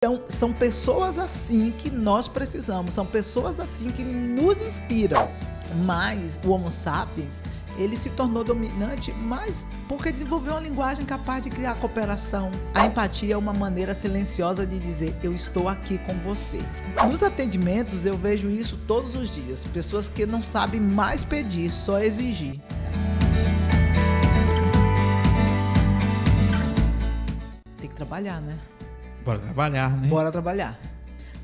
Então, são pessoas assim que nós precisamos, são pessoas assim que nos inspiram. Mas o Homo sapiens, ele se tornou dominante, mas porque desenvolveu uma linguagem capaz de criar cooperação. A empatia é uma maneira silenciosa de dizer, eu estou aqui com você. Nos atendimentos, eu vejo isso todos os dias. Pessoas que não sabem mais pedir, só exigir. Tem que trabalhar, né? Bora trabalhar, né? Bora trabalhar.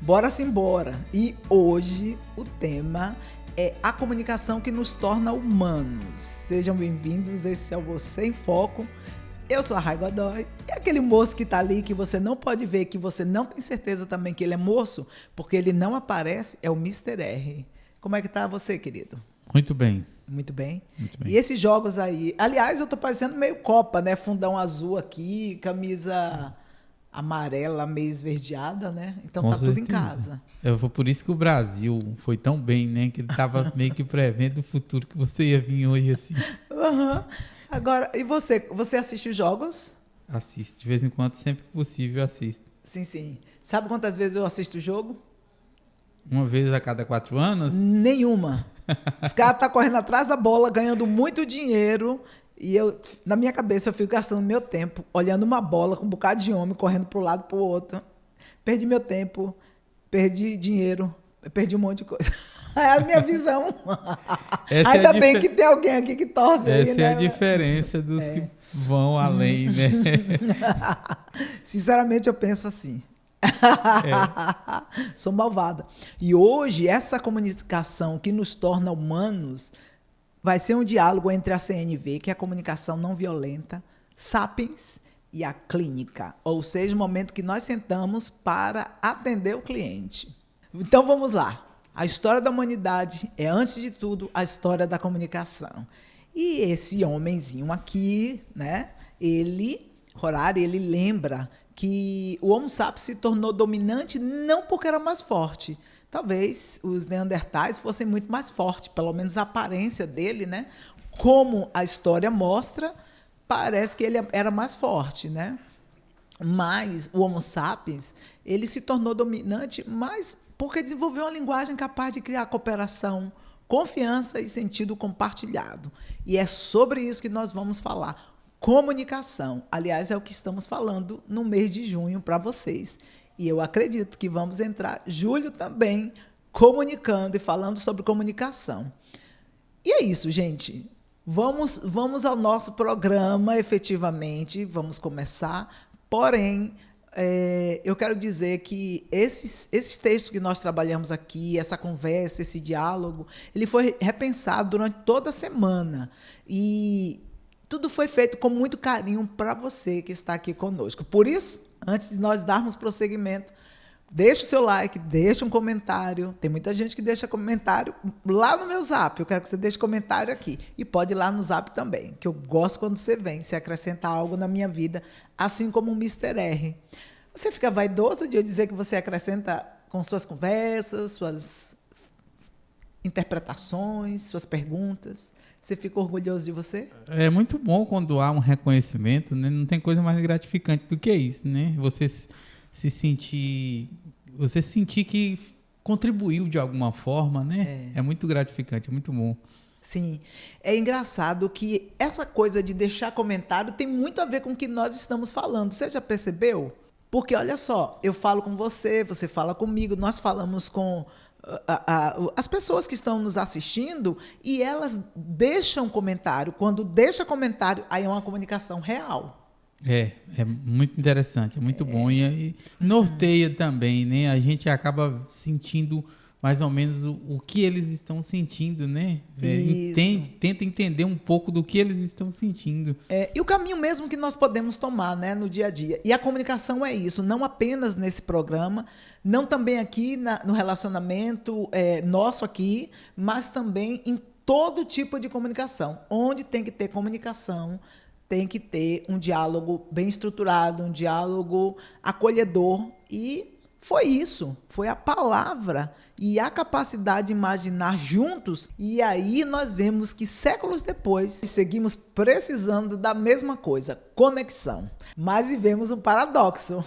Bora simbora. E hoje o tema é a comunicação que nos torna humanos. Sejam bem-vindos, esse é o Você em Foco. Eu sou a Ray Godoy. E aquele moço que tá ali, que você não pode ver, que você não tem certeza também que ele é moço, porque ele não aparece, é o Mr. R. Como é que tá você, querido? Muito bem. Muito bem. Muito bem. E esses jogos aí... Aliás, eu tô parecendo meio Copa, né? Fundão azul aqui, camisa amarela, meio esverdeada, né? Então Com tá tudo em certeza. casa. Foi por isso que o Brasil foi tão bem, né? Que ele tava meio que prevendo o futuro que você ia vir hoje assim. Uhum. Agora, e você? Você assiste os jogos? Assisto. De vez em quando, sempre que possível, eu assisto. Sim, sim. Sabe quantas vezes eu assisto o jogo? Uma vez a cada 4 anos? Nenhuma. Os caras estão correndo atrás da bola, ganhando muito dinheiro. E eu, na minha cabeça, eu fico gastando meu tempo olhando uma bola com um bocado de homem correndo para um lado e para o outro. Perdi meu tempo, perdi dinheiro, perdi um monte de coisa. É a minha visão. Ainda bem que tem alguém aqui que torce. Essa aí, é né? a diferença dos que vão além, né? Sinceramente, eu penso assim. Sou malvada. E hoje, essa comunicação que nos torna humanos vai ser um diálogo entre a CNV, que é a comunicação não violenta, Sapiens e a clínica. Ou seja, o momento que nós sentamos para atender o cliente. Então, vamos lá. A história da humanidade é, antes de tudo, a história da comunicação. E esse homenzinho aqui, né, Harari, ele lembra que o Homo sapiens se tornou dominante não porque era mais forte. Talvez os neandertais fossem muito mais fortes, pelo menos a aparência dele, né? Como a história mostra, parece que ele era mais forte, né? Mas o Homo sapiens, ele se tornou dominante, mas porque desenvolveu uma linguagem capaz de criar cooperação, confiança e sentido compartilhado. E é sobre isso que nós vamos falar. Comunicação. Aliás, é o que estamos falando no mês de junho para vocês. E eu acredito que vamos entrar julho também comunicando e falando sobre comunicação. E é isso, gente. Vamos ao nosso programa, efetivamente. Vamos começar. Porém, eu quero dizer que esses textos que nós trabalhamos aqui, essa conversa, esse diálogo, ele foi repensado durante toda a semana. E tudo foi feito com muito carinho para você que está aqui conosco. Por isso, antes de nós darmos prosseguimento, deixa o seu like, deixa um comentário. Tem muita gente que deixa comentário lá no meu Zap. Eu quero que você deixe comentário aqui. E pode ir lá no Zap também, que eu gosto quando você vem, se acrescenta algo na minha vida, assim como o Mr. R. Você fica vaidoso de eu dizer que você acrescenta com suas conversas, suas interpretações, suas perguntas? Você fica orgulhoso de você? É muito bom quando há um reconhecimento, né? Não tem coisa mais gratificante do que isso, né? Você sentir que contribuiu de alguma forma, né? É muito gratificante, é muito bom. Sim. É engraçado que essa coisa de deixar comentário tem muito a ver com o que nós estamos falando. Você já percebeu? Porque, olha só, eu falo com você, você fala comigo, nós falamos com as pessoas que estão nos assistindo e elas deixam comentário. Quando deixa comentário, aí é uma comunicação real. É muito interessante, é muito bom. E norteia também, né? A gente acaba sentindo mais ou menos o que eles estão sentindo, né? Tenta entender um pouco do que eles estão sentindo. E o caminho mesmo que nós podemos tomar, né, no dia a dia. E a comunicação é isso, não apenas nesse programa, não também aqui no relacionamento nosso aqui, mas também em todo tipo de comunicação. Onde tem que ter comunicação, tem que ter um diálogo bem estruturado, um diálogo acolhedor e foi isso, foi a palavra e a capacidade de imaginar juntos. E aí nós vemos que séculos depois seguimos precisando da mesma coisa, conexão. Mas vivemos um paradoxo.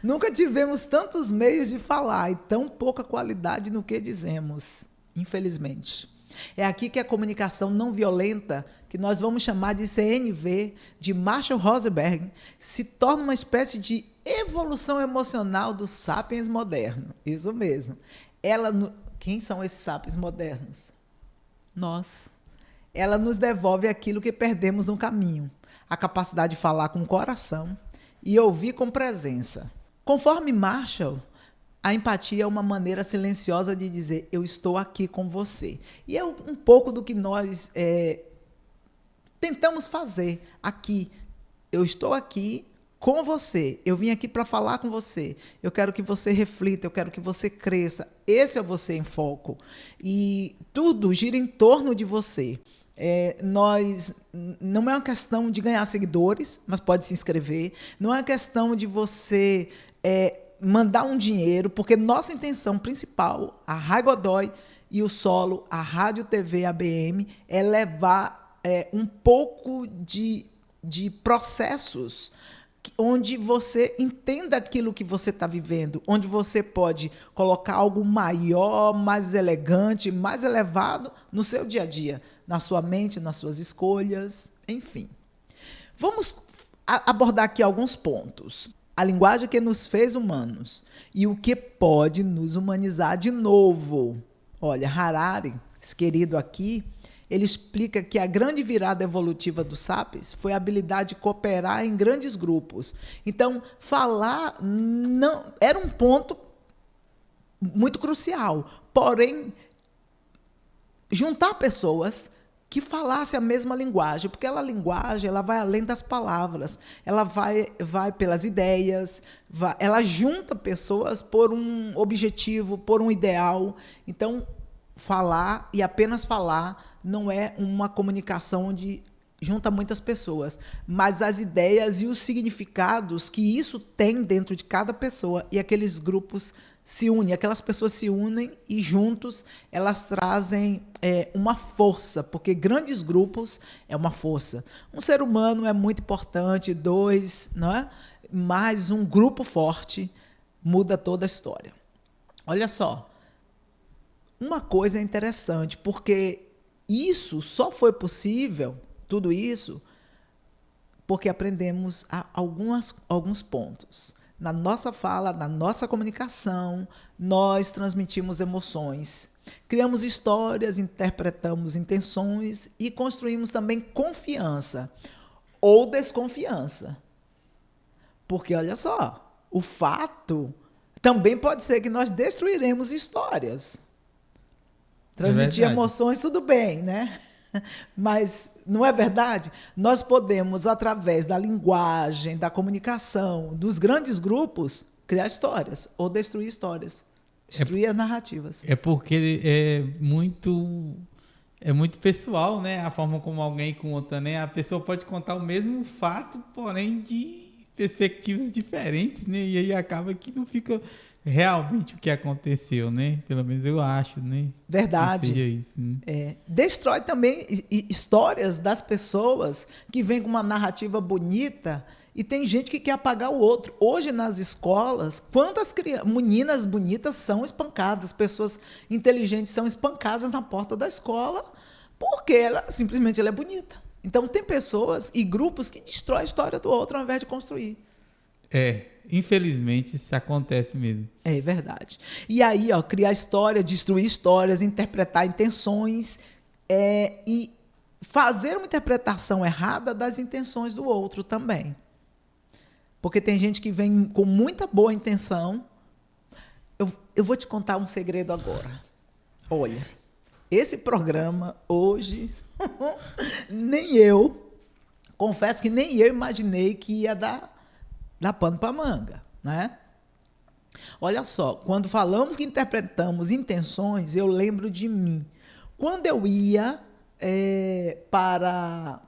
Nunca tivemos tantos meios de falar e tão pouca qualidade no que dizemos, infelizmente. É aqui que a comunicação não violenta, que nós vamos chamar de CNV, de Marshall Rosenberg, se torna uma espécie de evolução emocional do sapiens moderno. Isso mesmo. Quem são esses sapiens modernos? Nós. Ela nos devolve aquilo que perdemos no caminho, a capacidade de falar com o coração e ouvir com presença. Conforme Marshall, a empatia é uma maneira silenciosa de dizer, eu estou aqui com você. E é um pouco do que nós tentamos fazer aqui. Eu estou aqui com você. Eu vim aqui para falar com você. Eu quero que você reflita, eu quero que você cresça. Esse é você em foco. E tudo gira em torno de você. Não é uma questão de ganhar seguidores, mas pode se inscrever. Não é uma questão de você mandar um dinheiro, porque nossa intenção principal, a Rai Godoy e o Solo, a Rádio TV ABM, é levar um pouco de processos onde você entenda aquilo que você está vivendo, onde você pode colocar algo maior, mais elegante, mais elevado no seu dia a dia, na sua mente, nas suas escolhas, enfim. Vamos abordar aqui alguns pontos. A linguagem que nos fez humanos e o que pode nos humanizar de novo. Olha, Harari, esse querido aqui, ele explica que a grande virada evolutiva dos sapiens foi a habilidade de cooperar em grandes grupos. Então, falar não era um ponto muito crucial, porém, juntar pessoas que falassem a mesma linguagem, porque a linguagem ela vai além das palavras, ela vai pelas ideias, ela junta pessoas por um objetivo, por um ideal. Então, falar e apenas falar não é uma comunicação onde junta muitas pessoas, mas as ideias e os significados que isso tem dentro de cada pessoa, e aqueles grupos se unem, aquelas pessoas se unem e juntos elas trazem uma força, porque grandes grupos é uma força. Um ser humano é muito importante, dois, não é? Mas um grupo forte muda toda a história. Olha só, uma coisa interessante, porque isso só foi possível, tudo isso, porque aprendemos alguns pontos. Na nossa fala, na nossa comunicação, nós transmitimos emoções, criamos histórias, interpretamos intenções e construímos também confiança ou desconfiança. Porque, olha só, o fato também pode ser que nós destruiremos histórias. Transmitir emoções, tudo bem, né? Mas não é verdade? Nós podemos, através da linguagem, da comunicação, dos grandes grupos, criar histórias ou destruir histórias, destruir as narrativas. É porque é muito pessoal, né? A forma como alguém conta, né? A pessoa pode contar o mesmo fato, porém de perspectivas diferentes, né? E aí acaba que não fica realmente o que aconteceu, né? Pelo menos eu acho, né? Verdade. Que seja isso, né? Destrói também histórias das pessoas que vêm com uma narrativa bonita e tem gente que quer apagar o outro. Hoje, nas escolas, quantas meninas bonitas são espancadas, pessoas inteligentes são espancadas na porta da escola porque simplesmente ela é bonita. Então, tem pessoas e grupos que destroem a história do outro ao invés de construir. Infelizmente, isso acontece mesmo. É verdade. E aí, criar história, destruir histórias, interpretar intenções e fazer uma interpretação errada das intenções do outro também. Porque tem gente que vem com muita boa intenção. Eu vou te contar um segredo agora. Olha, esse programa hoje, confesso que nem eu imaginei que ia dar pano para manga, né? Olha só, quando falamos que interpretamos intenções, eu lembro de mim. Quando eu ia para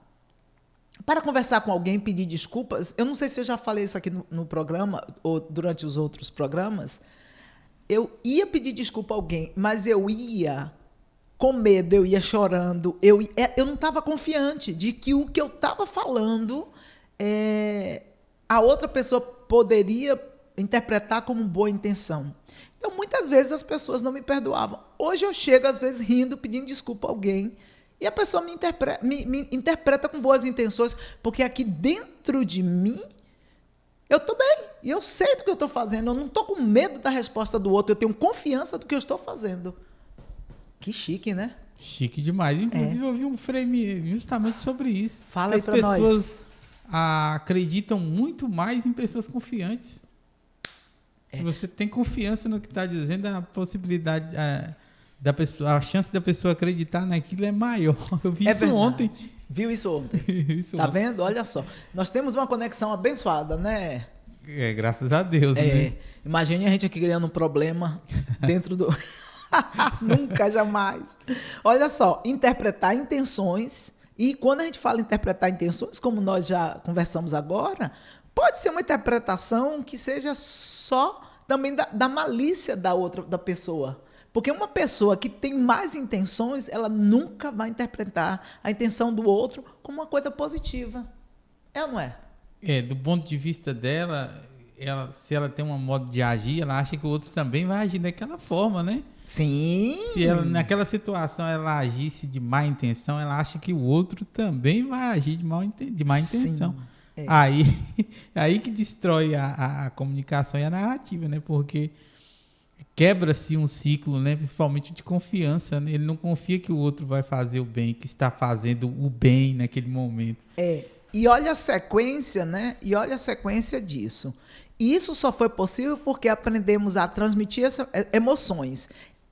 Para conversar com alguém, pedir desculpas, eu não sei se eu já falei isso aqui no programa ou durante os outros programas, eu ia pedir desculpa a alguém, mas eu ia com medo, eu ia chorando, eu não estava confiante de que o que eu estava falando, a outra pessoa poderia interpretar como boa intenção. Então, muitas vezes as pessoas não me perdoavam. Hoje eu chego, às vezes, rindo, pedindo desculpa a alguém, e a pessoa me interpreta com boas intenções, porque aqui dentro de mim, eu estou bem, e eu sei do que eu estou fazendo, eu não estou com medo da resposta do outro, eu tenho confiança do que eu estou fazendo. Que chique, né? Chique demais. Inclusive, eu vi um frame justamente sobre isso. Fala aí para nós. As pessoas acreditam muito mais em pessoas confiantes. Se você tem confiança no que está dizendo, a possibilidade da pessoa, a chance da pessoa acreditar naquilo é maior. Eu vi isso ontem. Viu isso ontem? Tá vendo? Olha só. Nós temos uma conexão abençoada, né? Graças a Deus. Né? Imagine a gente aqui criando um problema dentro do... Nunca, jamais. Olha só, interpretar intenções. E quando a gente fala interpretar intenções, como nós já conversamos agora, pode ser uma interpretação que seja só também da malícia da pessoa. Porque uma pessoa que tem mais intenções, ela nunca vai interpretar a intenção do outro como uma coisa positiva. É ou não é? Do ponto de vista dela, se ela tem um modo de agir, ela acha que o outro também vai agir daquela forma, né? Sim. Se ela, naquela situação, ela agisse de má intenção, ela acha que o outro também vai agir de má intenção. Aí que destrói a comunicação e a narrativa, né? Porque quebra-se um ciclo, né? Principalmente de confiança, né? Ele não confia que o outro vai fazer o bem, que está fazendo o bem naquele momento. E olha a sequência, né? E olha a sequência disso. E isso só foi possível porque aprendemos a transmitir essas emoções.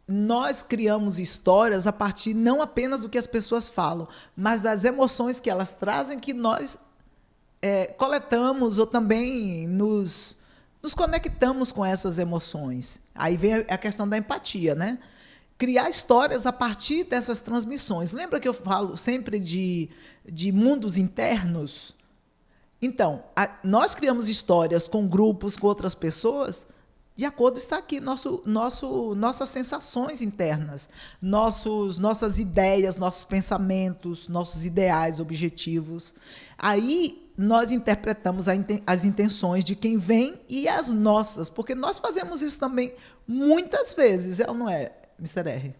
Nós criamos histórias a partir não apenas do que as pessoas falam, mas das emoções que elas trazem, que nós coletamos ou também nos conectamos com essas emoções. Aí vem a questão da empatia, né? Criar histórias a partir dessas transmissões. Lembra que eu falo sempre de mundos internos? Então, nós criamos histórias com grupos, com outras pessoas, de acordo está aqui nossas sensações internas, nossas ideias, nossos pensamentos, nossos ideais, objetivos. Aí nós interpretamos as intenções de quem vem e as nossas, porque nós fazemos isso também muitas vezes, é ou não é, Mr. R?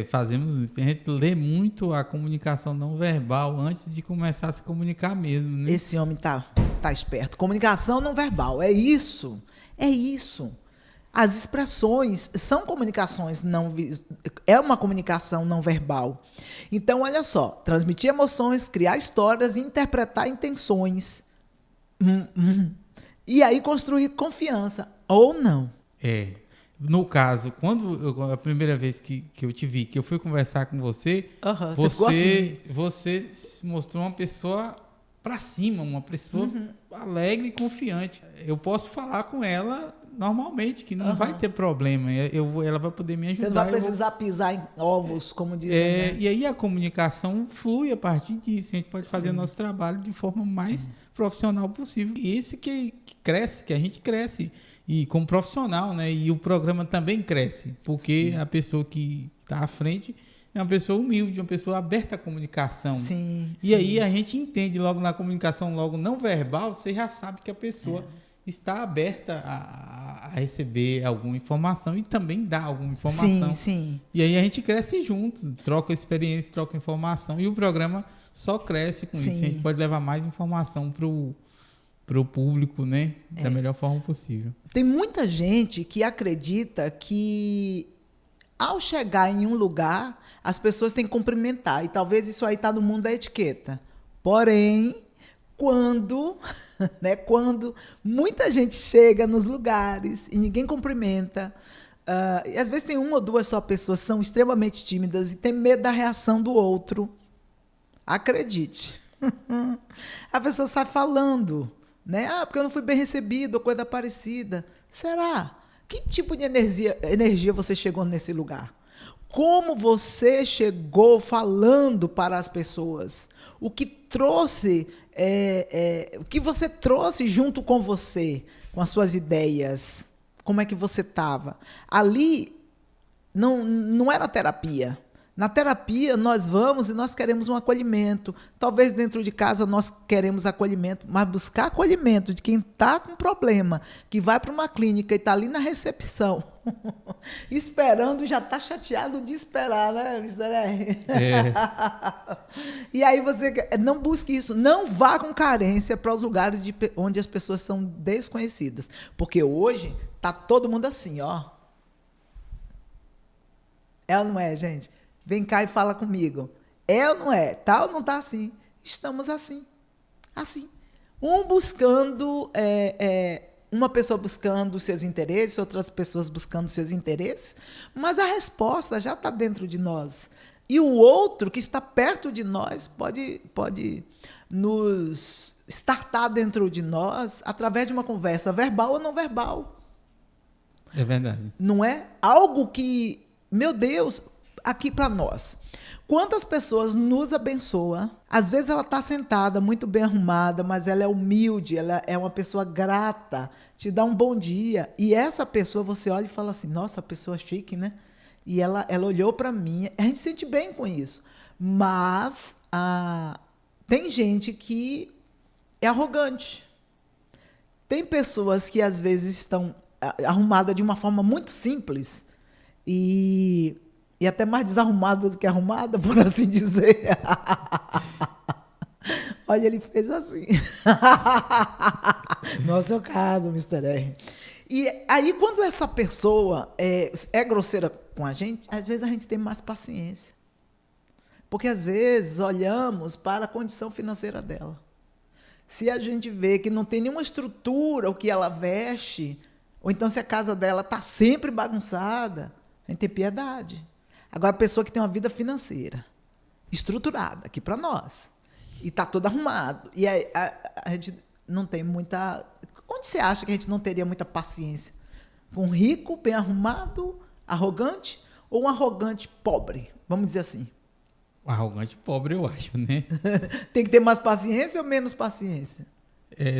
Fazemos isso. A gente lê muito a comunicação não verbal antes de começar a se comunicar mesmo, né? Esse homem tá esperto. Comunicação não verbal, é isso. É isso. As expressões são comunicações é uma comunicação não verbal. Então, olha só, transmitir emoções, criar histórias, interpretar intenções. E aí construir confiança, ou não. No caso, a primeira vez que eu te vi, que eu fui conversar com você, você se mostrou uma pessoa para cima, uma pessoa alegre e confiante. Eu posso falar com ela normalmente, que não vai ter problema. Ela vai poder me ajudar. Você não vai precisar pisar em ovos, como dizem. Né? E aí a comunicação flui a partir disso. A gente pode fazer o nosso trabalho de forma mais profissional possível. E esse que cresce, que a gente cresce. E como profissional, né? E o programa também cresce, porque a pessoa que está à frente é uma pessoa humilde, uma pessoa aberta à comunicação. E aí a gente entende logo na comunicação, logo não verbal, você já sabe que a pessoa está aberta a receber alguma informação e também dar alguma informação. E aí a gente cresce juntos, troca experiência, troca informação, e o programa só cresce com isso. A gente pode levar mais informação para o público, né? Da melhor forma possível. Tem muita gente que acredita que ao chegar em um lugar, as pessoas têm que cumprimentar. E talvez isso aí está no mundo da etiqueta. Porém, quando muita gente chega nos lugares e ninguém cumprimenta, e às vezes tem uma ou duas só pessoas que são extremamente tímidas e tem medo da reação do outro. Acredite. A pessoa sai falando, né? Porque eu não fui bem recebido, ou coisa parecida. Será? Que tipo de energia você chegou nesse lugar? Como você chegou falando para as pessoas? O que trouxe o que você trouxe junto com você, com as suas ideias, como é que você estava. Ali não era terapia. Na terapia, nós vamos e nós queremos um acolhimento. Talvez dentro de casa nós queremos acolhimento, mas buscar acolhimento de quem está com problema, que vai para uma clínica e está ali na recepção, esperando, já está chateado de esperar, né, Mr. R? E aí você não busque isso. Não vá com carência para os lugares onde as pessoas são desconhecidas. Porque hoje está todo mundo assim, ó. É ou não é, gente? Vem cá e fala comigo. É ou não é? Tá ou não tá assim? Estamos assim. Assim. Uma pessoa buscando seus interesses, outras pessoas buscando seus interesses, mas a resposta já está dentro de nós. E o outro que está perto de nós pode nos startar dentro de nós através de uma conversa verbal ou não verbal. É verdade. Não é? Algo que, meu Deus, aqui para nós. Quantas pessoas nos abençoa? Às vezes ela está sentada, muito bem arrumada, mas ela é humilde, ela é uma pessoa grata, te dá um bom dia. E essa pessoa, você olha e fala assim, nossa, pessoa chique, né? E ela olhou para mim, a gente se sente bem com isso. Mas tem gente que é arrogante. Tem pessoas que às vezes estão arrumadas de uma forma muito simples e até mais desarrumada do que arrumada, por assim dizer. Olha, ele fez assim. Não é o seu caso, Mr. R. E aí, quando essa pessoa é grosseira com a gente, às vezes a gente tem mais paciência. Porque, às vezes, olhamos para a condição financeira dela. Se a gente vê que não tem nenhuma estrutura o que ela veste, ou então se a casa dela está sempre bagunçada, a gente tem piedade. Agora, a pessoa que tem uma vida financeira estruturada aqui para nós, e está todo arrumado, e a gente não tem muita... Onde você acha que a gente não teria muita paciência? Com um rico, bem arrumado, arrogante, ou um arrogante pobre? Vamos dizer assim. Um arrogante pobre, eu acho, né? Tem que ter mais paciência ou menos paciência?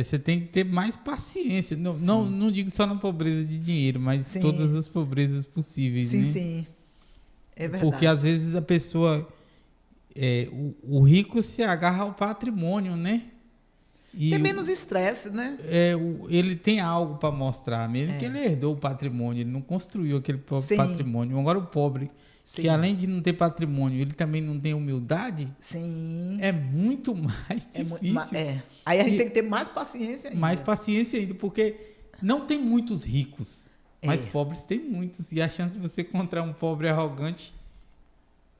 Você tem que ter mais paciência. Não digo só na pobreza de dinheiro, mas sim, todas as pobrezas possíveis. Sim, né? sim. É verdade. Porque às vezes a pessoa... o rico se agarra ao patrimônio, né? E tem menos estresse, né? Ele tem algo para mostrar, mesmo que ele herdou o patrimônio, ele não construiu aquele patrimônio. Agora o pobre, que além de não ter patrimônio, ele também não tem humildade, sim, é muito mais difícil. Aí a gente tem que ter mais paciência ainda. Mais paciência ainda, porque não tem muitos ricos, mas pobres tem muitos. E a chance de você encontrar um pobre arrogante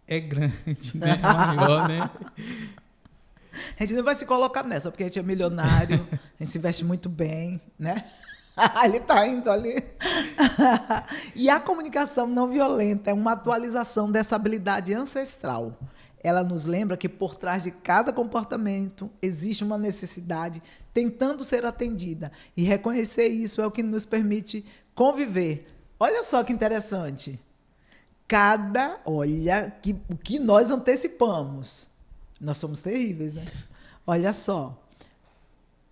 é grande, né? É maior, né? A gente não vai se colocar nessa, porque a gente é milionário, a gente se veste muito bem, né? Ele está indo ali. E a comunicação não violenta é uma atualização dessa habilidade ancestral. Ela nos lembra que por trás de cada comportamento existe uma necessidade tentando ser atendida. E reconhecer isso é o que nos permite conviver. Olha só que interessante. O que nós antecipamos. Nós somos terríveis, né? Olha só.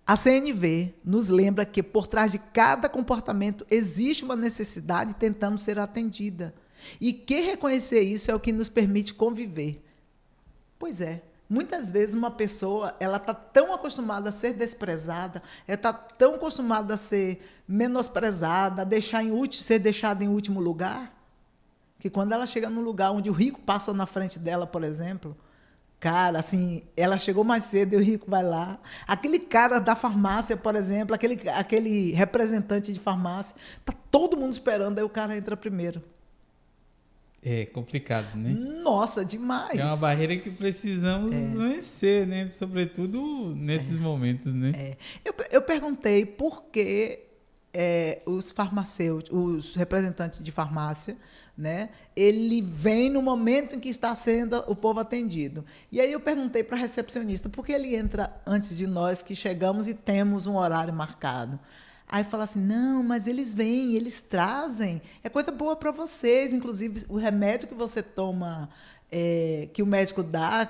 A CNV nos lembra que por trás de cada comportamento existe uma necessidade tentando ser atendida. E que reconhecer isso é o que nos permite conviver. Pois é. Muitas vezes uma pessoa ela está tão acostumada a ser desprezada, ela está tão acostumada a ser menosprezada, a ser deixada em último lugar, que quando ela chega num lugar onde o rico passa na frente dela, por exemplo, cara, assim, ela chegou mais cedo e o rico vai lá. Aquele cara da farmácia, por exemplo, aquele representante de farmácia, tá todo mundo esperando, aí o cara entra primeiro. É complicado, né? Nossa, demais. É uma barreira que precisamos vencer, né? Sobretudo nesses momentos, né? Eu perguntei por que os farmacêuticos, os representantes de farmácia, né? Ele vem no momento em que está sendo o povo atendido. E aí eu perguntei para a recepcionista por que ele entra antes de nós que chegamos e temos um horário marcado. Aí fala assim, não, mas eles vêm, eles trazem, é coisa boa para vocês, inclusive o remédio que você toma, que o médico dá,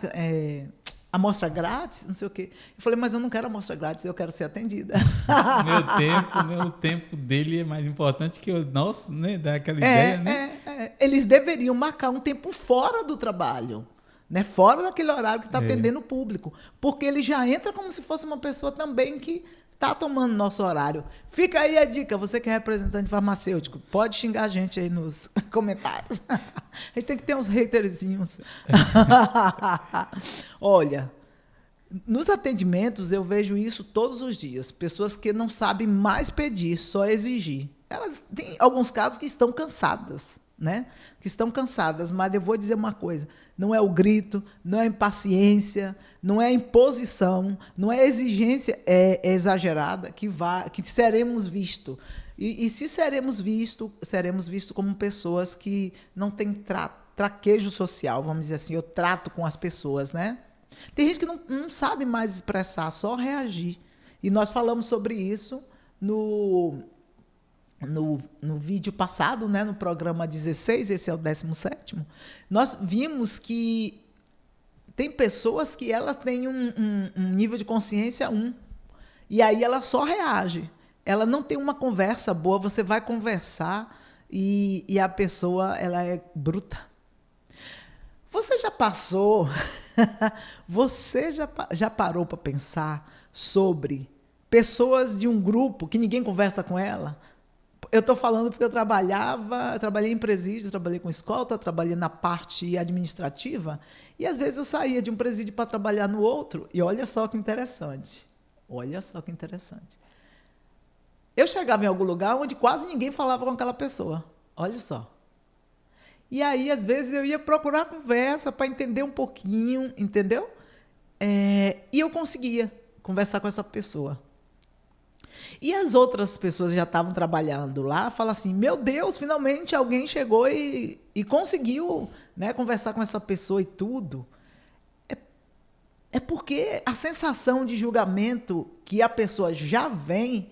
amostra grátis, não sei o quê. Eu falei, mas eu não quero amostra grátis, eu quero ser atendida. Meu tempo, né? O tempo dele é mais importante que o nosso, né? Dá aquela ideia, né? Eles deveriam marcar um tempo fora do trabalho, né? Fora daquele horário que está atendendo o público. Porque ele já entra como se fosse uma pessoa também que está tomando nosso horário. Fica aí a dica, você que é representante farmacêutico, pode xingar a gente aí nos comentários. A gente tem que ter uns haterzinhos. Olha, nos atendimentos eu vejo isso todos os dias. Pessoas que não sabem mais pedir, só exigir. Elas têm alguns casos que estão cansadas, né? Que estão cansadas, mas eu vou dizer uma coisa, não é o grito, não é a impaciência, não é a imposição, não é a exigência exagerada que seremos vistos. E se seremos vistos como pessoas que não têm traquejo social, vamos dizer assim, eu trato com as pessoas, né? Tem gente que não sabe mais expressar, só reagir. E nós falamos sobre isso no vídeo passado, né, no programa 16, esse é o 17º, nós vimos que tem pessoas que elas têm um nível de consciência 1, e aí ela só reage. Ela não tem uma conversa boa, você vai conversar e a pessoa ela é bruta. Você já passou, você já parou para pensar sobre pessoas de um grupo que ninguém conversa com ela? Eu estou falando porque eu trabalhei em presídio, trabalhei com escolta, trabalhei na parte administrativa, e às vezes eu saía de um presídio para trabalhar no outro, e olha só que interessante. Olha só que interessante. Eu chegava em algum lugar onde quase ninguém falava com aquela pessoa. Olha só. E aí, às vezes, eu ia procurar conversa para entender um pouquinho, entendeu? E eu conseguia conversar com essa pessoa. E as outras pessoas que já estavam trabalhando lá falam assim, meu Deus, finalmente alguém chegou e conseguiu, né, conversar com essa pessoa e tudo. É porque a sensação de julgamento que a pessoa já vem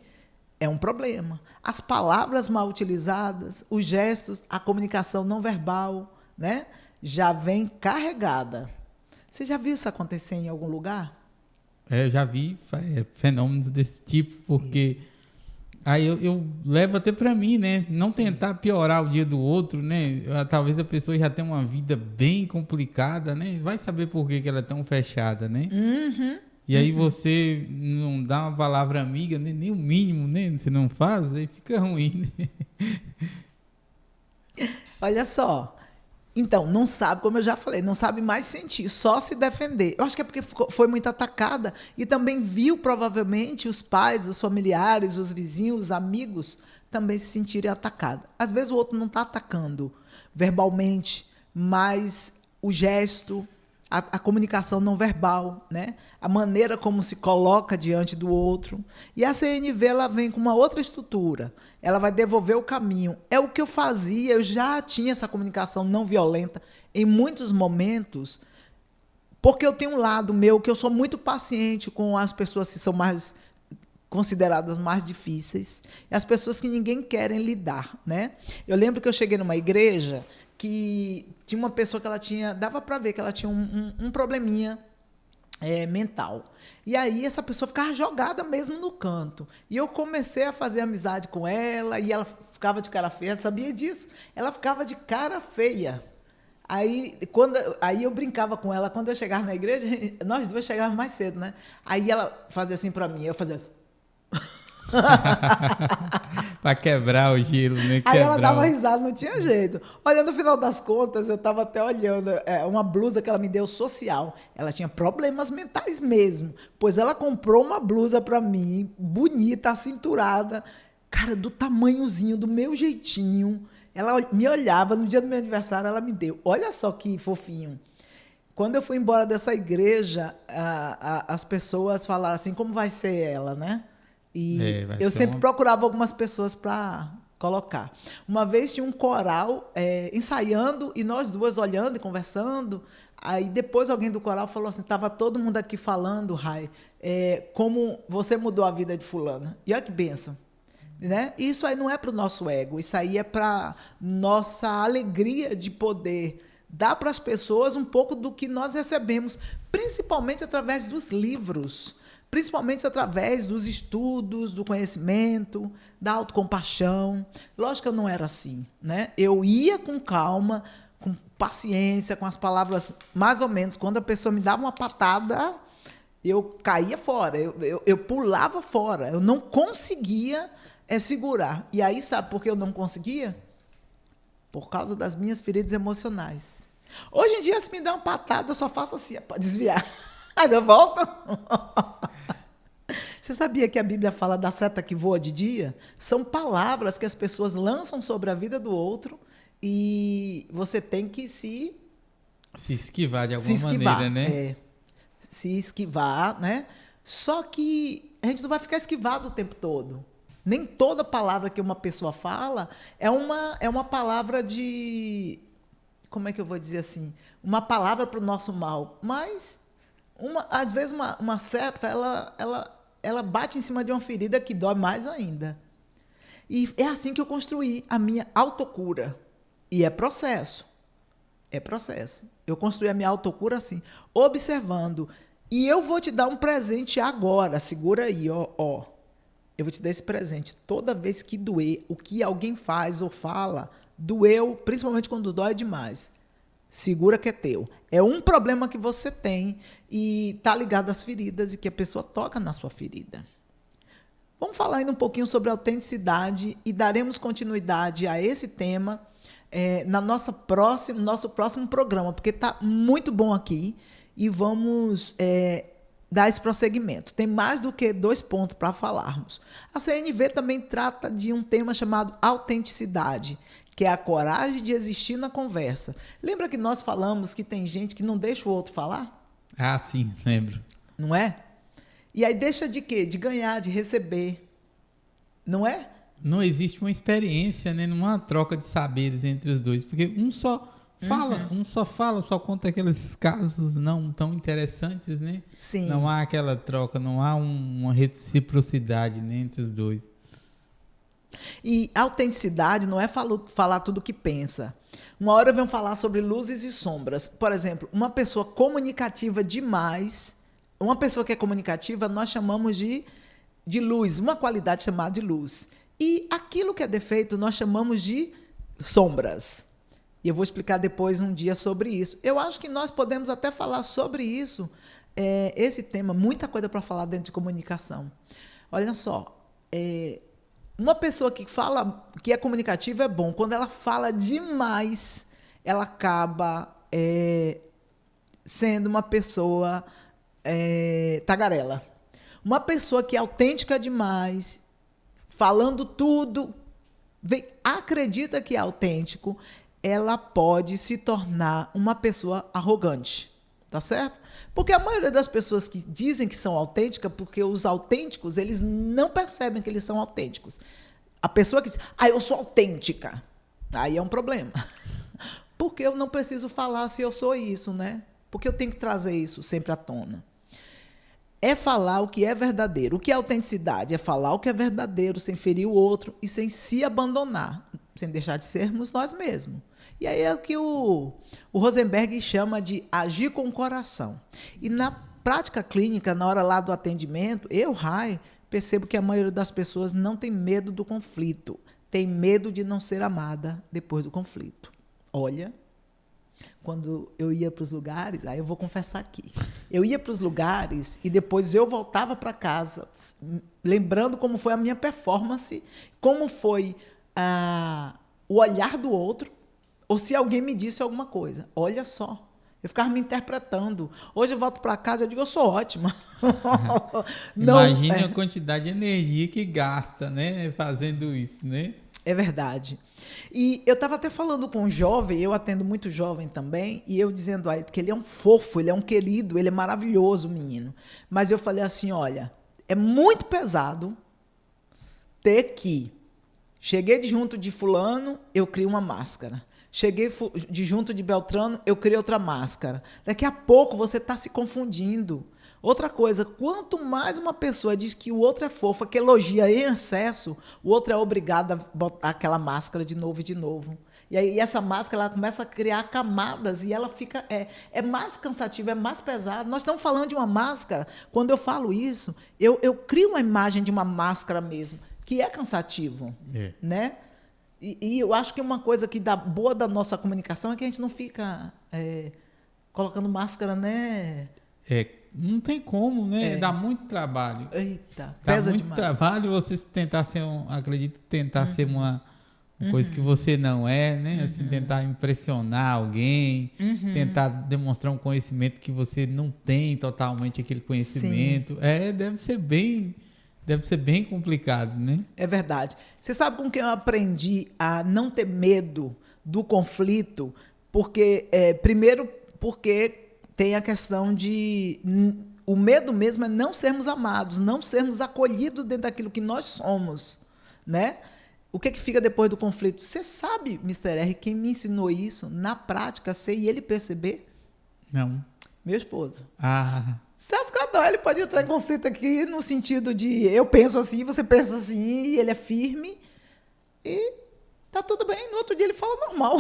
é um problema. As palavras mal utilizadas, os gestos, a comunicação não verbal, né, já vem carregada. Você já viu isso acontecer em algum lugar? Eu já vi fenômenos desse tipo, porque aí eu levo até para mim, né? Não tentar piorar o dia do outro, né? Talvez a pessoa já tenha uma vida bem complicada, né? Vai saber por que ela é tão fechada, né? Uhum. E aí você não dá uma palavra amiga, né? Nem o mínimo, né? Você não faz, aí fica ruim, né? Olha só. Então, não sabe, como eu já falei, não sabe mais sentir, só se defender. Eu acho que é porque foi muito atacada e também viu, provavelmente, os pais, os familiares, os vizinhos, os amigos também se sentirem atacados. Às vezes o outro não está atacando verbalmente, mas o gesto, a comunicação não verbal, né? A maneira como se coloca diante do outro. E a CNV ela vem com uma outra estrutura. Ela vai devolver o caminho. É o que eu fazia, eu já tinha essa comunicação não violenta em muitos momentos, porque eu tenho um lado meu que eu sou muito paciente com as pessoas que são mais consideradas mais difíceis e as pessoas que ninguém quer lidar, né? Eu lembro que eu cheguei numa igreja que tinha uma pessoa que ela tinha, dava para ver que ela tinha um probleminha mental. E aí essa pessoa ficava jogada mesmo no canto. E eu comecei a fazer amizade com ela e ela ficava de cara feia, sabia disso? Ela ficava de cara feia. Aí eu brincava com ela, quando eu chegava na igreja, nós duas chegávamos mais cedo, né? Aí ela fazia assim para mim, eu fazia assim. Para quebrar o gelo, né? Aí ela dava risada, não tinha jeito. Olha, no final das contas, eu estava até olhando uma blusa que ela me deu social. Ela tinha problemas mentais mesmo, pois ela comprou uma blusa para mim, bonita, acinturada, cara, do tamanhozinho, do meu jeitinho. Ela me olhava, no dia do meu aniversário ela me deu. Olha só que fofinho. Quando eu fui embora dessa igreja, as pessoas falaram assim, como vai ser ela, né? E eu sempre procurava algumas pessoas para colocar. Uma vez tinha um coral ensaiando e nós duas olhando e conversando. Aí depois alguém do coral falou assim, estava todo mundo aqui falando, Rai, como você mudou a vida de fulana. E olha que bênção. Né? Isso aí não é para o nosso ego, isso aí é para nossa alegria de poder dar para as pessoas um pouco do que nós recebemos, principalmente através dos livros, principalmente através dos estudos, do conhecimento, da autocompaixão. Lógico que eu não era assim, né? Eu ia com calma, com paciência, com as palavras mais ou menos. Quando a pessoa me dava uma patada, eu caía fora, eu pulava fora. Eu não conseguia segurar. E aí, sabe por que eu não conseguia? Por causa das minhas feridas emocionais. Hoje em dia, se me der uma patada, eu só faço assim, para desviar. Aí eu volto. Você sabia que a Bíblia fala da seta que voa de dia? São palavras que as pessoas lançam sobre a vida do outro e você tem que se esquivar de alguma maneira, né? É, se esquivar, né? Só que a gente não vai ficar esquivado o tempo todo. Nem toda palavra que uma pessoa fala é uma palavra de... Como é que eu vou dizer assim? Uma palavra para o nosso mal. Mas, às vezes, uma seta, ela bate em cima de uma ferida que dói mais ainda. E é assim que eu construí a minha autocura. E é processo. É processo. Eu construí a minha autocura assim, observando. E eu vou te dar um presente agora. Segura aí, ó. Eu vou te dar esse presente. Toda vez que doer, o que alguém faz ou fala, doeu, principalmente quando dói demais. Segura que é teu. É um problema que você tem e está ligado às feridas e que a pessoa toca na sua ferida. Vamos falar ainda um pouquinho sobre autenticidade e daremos continuidade a esse tema no nosso próximo programa, porque está muito bom aqui e vamos dar esse prosseguimento. Tem mais do que 2 pontos para falarmos. A CNV também trata de um tema chamado autenticidade, que é a coragem de existir na conversa. Lembra que nós falamos que tem gente que não deixa o outro falar? Ah, sim, lembro. Não é? E aí deixa de quê? De ganhar, de receber. Não é? Não existe uma experiência, né? Numa troca de saberes entre os dois, porque um só fala, só conta aqueles casos não tão interessantes, né? Sim. Não há aquela troca, não há uma reciprocidade, né, entre os dois. E autenticidade não é falar tudo o que pensa. Uma hora vamos falar sobre luzes e sombras. Por exemplo, uma pessoa comunicativa demais, uma pessoa que é comunicativa, nós chamamos de luz, uma qualidade chamada de luz. E aquilo que é defeito, nós chamamos de sombras. E eu vou explicar depois um dia sobre isso. Eu acho que nós podemos até falar sobre isso, esse tema, muita coisa para falar dentro de comunicação. Olha só, uma pessoa que fala que é comunicativa é bom. Quando ela fala demais, ela acaba sendo uma pessoa tagarela. Uma pessoa que é autêntica demais, falando tudo, acredita que é autêntico, ela pode se tornar uma pessoa arrogante, tá certo? Porque a maioria das pessoas que dizem que são autênticas, porque os autênticos, eles não percebem que eles são autênticos. A pessoa que diz, eu sou autêntica, aí é um problema. Porque eu não preciso falar se eu sou isso, né? Porque eu tenho que trazer isso sempre à tona. É falar o que é verdadeiro. O que é autenticidade? É falar o que é verdadeiro, sem ferir o outro e sem se abandonar, sem deixar de sermos nós mesmos. E aí é o que o Rosenberg chama de agir com o coração. E na prática clínica, na hora lá do atendimento, Rai, percebo que a maioria das pessoas não tem medo do conflito, tem medo de não ser amada depois do conflito. Olha, quando eu ia para os lugares, aí eu vou confessar aqui, eu ia para os lugares e depois eu voltava para casa, lembrando como foi a minha performance, como foi o olhar do outro, ou se alguém me disse alguma coisa. Olha só, eu ficava me interpretando. Hoje eu volto para casa e digo, eu sou ótima. Imagine a quantidade de energia que gasta, né, fazendo isso, né? É verdade. E eu estava até falando com um jovem, eu atendo muito jovem também, e eu dizendo a ele, porque ele é um fofo, ele é um querido, ele é maravilhoso, menino. Mas eu falei assim, olha, é muito pesado ter que... Cheguei de junto de fulano, eu crio uma máscara. Cheguei de junto de Beltrano, eu criei outra máscara. Daqui a pouco você está se confundindo. Outra coisa, quanto mais uma pessoa diz que o outro é fofa, que elogia em excesso, o outro é obrigado a botar aquela máscara de novo e de novo. E aí essa máscara ela começa a criar camadas e ela fica é mais cansativa, é mais pesada. Nós estamos falando de uma máscara. Quando eu falo isso, eu crio uma imagem de uma máscara mesmo, que é cansativo, né? E eu acho que uma coisa que dá boa da nossa comunicação é que a gente não fica colocando máscara, né? Não tem como, né? Dá muito trabalho. Eita, pesa demais. Dá muito trabalho você tentar ser acredito, tentar ser uma coisa que você não é, né? Assim, tentar impressionar alguém, tentar demonstrar um conhecimento que você não tem totalmente aquele conhecimento. Sim. Deve ser bem complicado, né? É verdade. Você sabe com que eu aprendi a não ter medo do conflito? Porque, primeiro, porque tem a questão de... O medo mesmo é não sermos amados, não sermos acolhidos dentro daquilo que nós somos, né? O que fica depois do conflito? Você sabe, Mr. R, quem me ensinou isso na prática, sem ele perceber? Não. Meu esposo. Celso Cadão, ele pode entrar em conflito aqui no sentido de eu penso assim, você pensa assim, e ele é firme e tá tudo bem. No outro dia ele fala normal.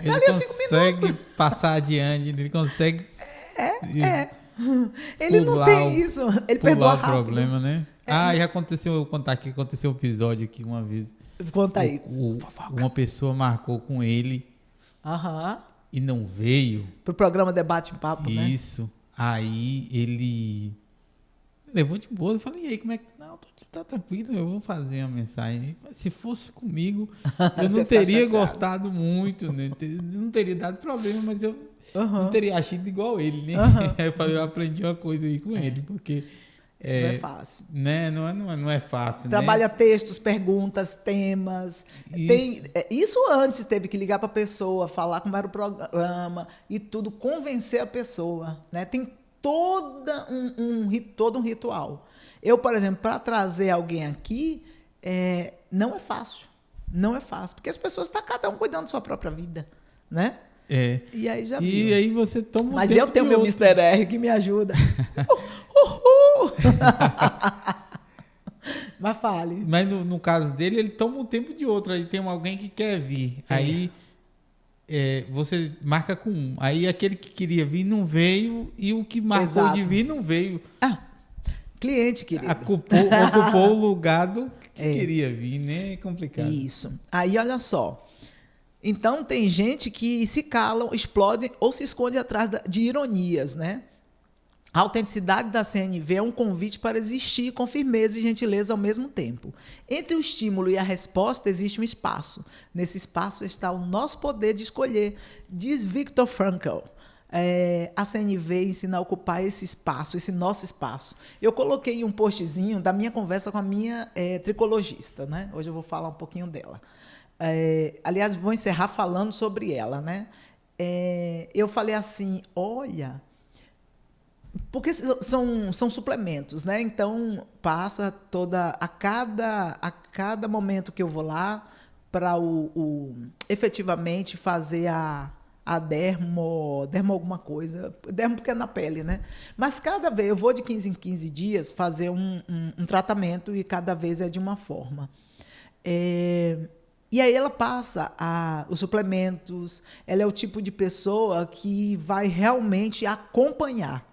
Ele consegue passar adiante, ele consegue... Ele não tem isso. Ele perdoa rápido. O problema, né? Já aconteceu, eu vou contar aqui, aconteceu um episódio aqui uma vez. Conta aí. Uma pessoa marcou com ele e não veio. Pro programa Debate em Papo, né? Isso. Aí ele levou de boa. Eu falei, e aí, como é que... Não, tá tranquilo, eu vou fazer uma mensagem. Se fosse comigo, eu não teria gostado muito, né? Não teria dado problema, mas eu não teria agido igual ele, né? Aí eu falei, eu aprendi uma coisa aí com ele, porque... não é fácil. Né? Não é fácil. Trabalha, né? Textos, perguntas, temas. Isso antes teve que ligar para a pessoa, falar como era o programa e tudo, convencer a pessoa. Né? Tem todo um ritual. Eu, por exemplo, para trazer alguém aqui, não é fácil. Não é fácil. Porque as pessoas estão cada um cuidando da sua própria vida. Né? E aí já viu. E aí você toma Mas eu tenho meu Mr. R que me ajuda. Mas fale. Mas no caso dele, ele toma um tempo de outro. Aí tem alguém que quer vir. Aí você marca com um. Aí aquele que queria vir não veio. E o que marcou de vir não veio. Cliente, querido. Ocupou o lugar do que queria vir, né? É complicado. Isso. Aí, olha só. Então, tem gente que se calam, explodem ou se esconde atrás de ironias, né? A autenticidade da CNV é um convite para existir com firmeza e gentileza ao mesmo tempo. Entre o estímulo e a resposta existe um espaço. Nesse espaço está o nosso poder de escolher, diz Viktor Frankl. A CNV ensina a ocupar esse espaço, esse nosso espaço. Eu coloquei um postzinho da minha conversa com a minha tricologista, né? Hoje eu vou falar um pouquinho dela. Aliás, vou encerrar falando sobre ela, né? Eu falei assim, olha... Porque são suplementos, né? Então, passa a cada momento que eu vou lá para efetivamente fazer a dermo alguma coisa. Dermo porque é na pele, né? Mas cada vez, eu vou de 15 em 15 dias fazer um tratamento e cada vez é de uma forma. E aí ela passa os suplementos, ela é o tipo de pessoa que vai realmente acompanhar.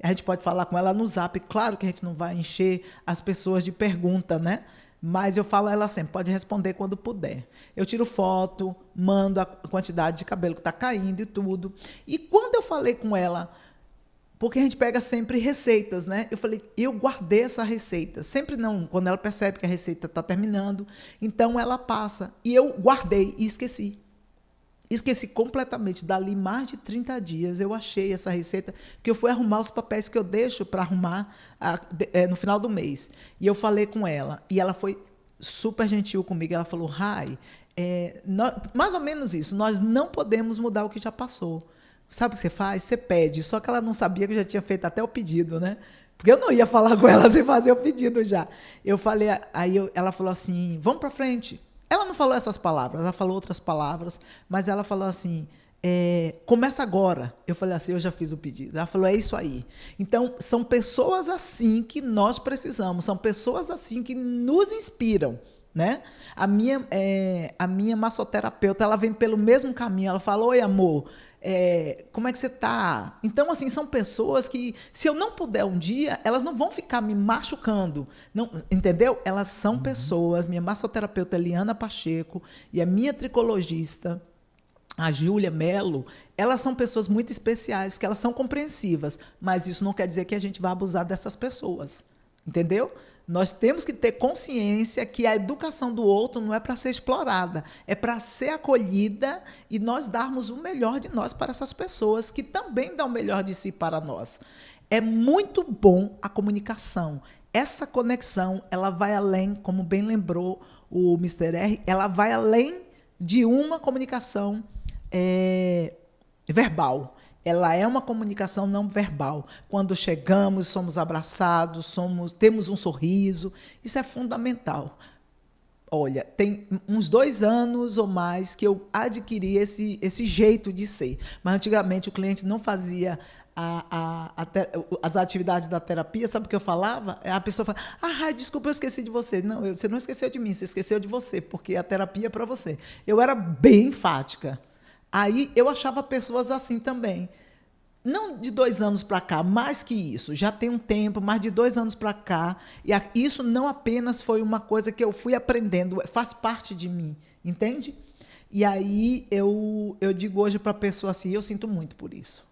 A gente pode falar com ela no Zap, claro que a gente não vai encher as pessoas de pergunta, né? Mas eu falo a ela sempre, pode responder quando puder. Eu tiro foto, mando a quantidade de cabelo que está caindo e tudo. E quando eu falei com ela, porque a gente pega sempre receitas, né? Eu falei, eu guardei essa receita. Sempre não, quando ela percebe que a receita está terminando, então ela passa. E eu guardei e esqueci. Esqueci completamente. Dali mais de 30 dias eu achei essa receita, que eu fui arrumar os papéis que eu deixo para arrumar no final do mês. E eu falei com ela, e ela foi super gentil comigo. Ela falou, Rai, mais ou menos isso, nós não podemos mudar o que já passou. Sabe o que você faz? Você pede. Só que ela não sabia que eu já tinha feito até o pedido, né? Porque eu não ia falar com ela sem fazer o pedido já. Eu falei, ela falou assim, vamos para frente. Ela não falou essas palavras, ela falou outras palavras, mas ela falou assim, começa agora. Eu falei assim, eu já fiz o pedido. Ela falou, é isso aí. Então, são pessoas assim que nós precisamos, são pessoas assim que nos inspiram, né? A minha massoterapeuta, ela vem pelo mesmo caminho. Ela fala, oi, amor, como é que você tá? Então, assim, são pessoas que, se eu não puder um dia, elas não vão ficar me machucando, não, entendeu? Elas são pessoas, minha massoterapeuta Eliana Pacheco e a minha tricologista, a Júlia Mello, elas são pessoas muito especiais, que elas são compreensivas, mas isso não quer dizer que a gente vai abusar dessas pessoas, entendeu? Nós temos que ter consciência que a educação do outro não é para ser explorada, é para ser acolhida e nós darmos o melhor de nós para essas pessoas que também dão o melhor de si para nós. É muito bom a comunicação. Essa conexão, ela vai além, como bem lembrou o Mr. R, ela vai além de uma comunicação verbal. Ela é uma comunicação não verbal. Quando chegamos, somos abraçados, temos um sorriso. Isso é fundamental. Olha, tem uns 2 anos ou mais que eu adquiri esse jeito de ser. Mas antigamente o cliente não fazia as atividades da terapia. Sabe o que eu falava? A pessoa fala, desculpa, eu esqueci de você. Não, você não esqueceu de mim, você esqueceu de você, porque a terapia é para você. Eu era bem enfática. Aí eu achava pessoas assim também. Não de 2 anos para cá, mais que isso. Já tem um tempo, mais de 2 anos para cá. E isso não apenas foi uma coisa que eu fui aprendendo, faz parte de mim, entende? E aí eu digo hoje para a pessoa assim, eu sinto muito por isso.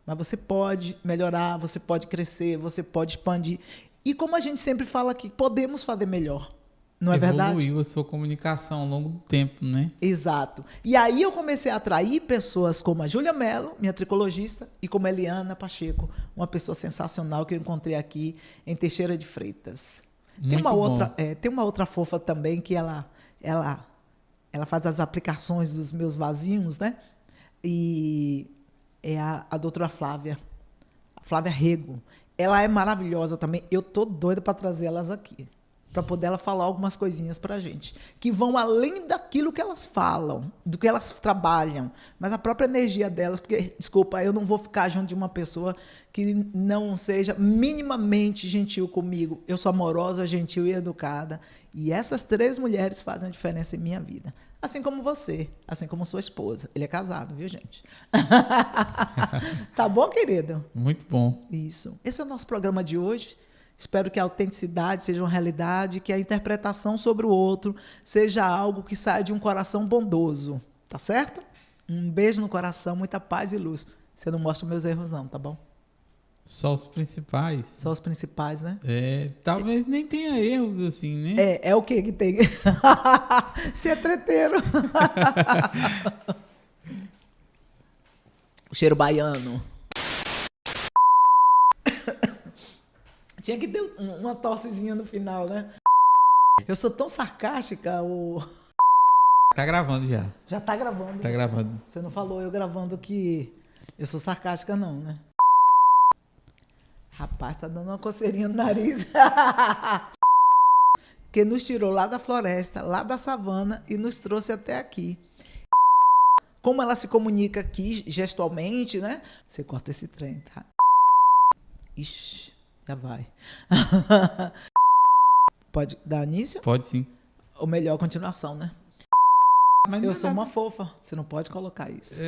Mas você pode melhorar, você pode crescer, você pode expandir. E como a gente sempre fala aqui, podemos fazer melhor. Não é verdade? Evoluiu a sua comunicação ao longo do tempo, né? Exato. E aí eu comecei a atrair pessoas como a Júlia Mello, minha tricologista, e como a Eliana Pacheco, uma pessoa sensacional que eu encontrei aqui em Teixeira de Freitas. Tem uma outra fofa também que ela faz as aplicações dos meus vasinhos, né? E é a doutora Flávia Rego. Ela é maravilhosa também. Eu tô doida para trazer elas aqui, para poder ela falar algumas coisinhas para a gente, que vão além daquilo que elas falam, do que elas trabalham, mas a própria energia delas, porque, desculpa, eu não vou ficar junto de uma pessoa que não seja minimamente gentil comigo. Eu sou amorosa, gentil e educada, e essas 3 mulheres fazem a diferença em minha vida. Assim como você, assim como sua esposa. Ele é casado, viu, gente? Tá bom, querido? Muito bom. Isso. Esse é o nosso programa de hoje. Espero que a autenticidade seja uma realidade, que a interpretação sobre o outro seja algo que saia de um coração bondoso, tá certo? Um beijo no coração, muita paz e luz. Você não mostra meus erros não, tá bom? Só os principais. Só os principais, né? Talvez nem tenha erros assim, né? É o que tem? Ser treteiro. O cheiro baiano. Tinha que ter uma tossezinha no final, né? Eu sou tão sarcástica. Tá gravando já. Já tá gravando. Tá gravando. Você não falou eu gravando que eu sou sarcástica, não, né? Rapaz, tá dando uma coceirinha no nariz. Que nos tirou lá da floresta, lá da savana e nos trouxe até aqui. Como ela se comunica aqui gestualmente, né? Você corta esse trem, tá? Ixi. Já vai. Pode dar início? Pode sim. Ou melhor, continuação, né? Mas eu sou uma fofa. Você não pode colocar isso.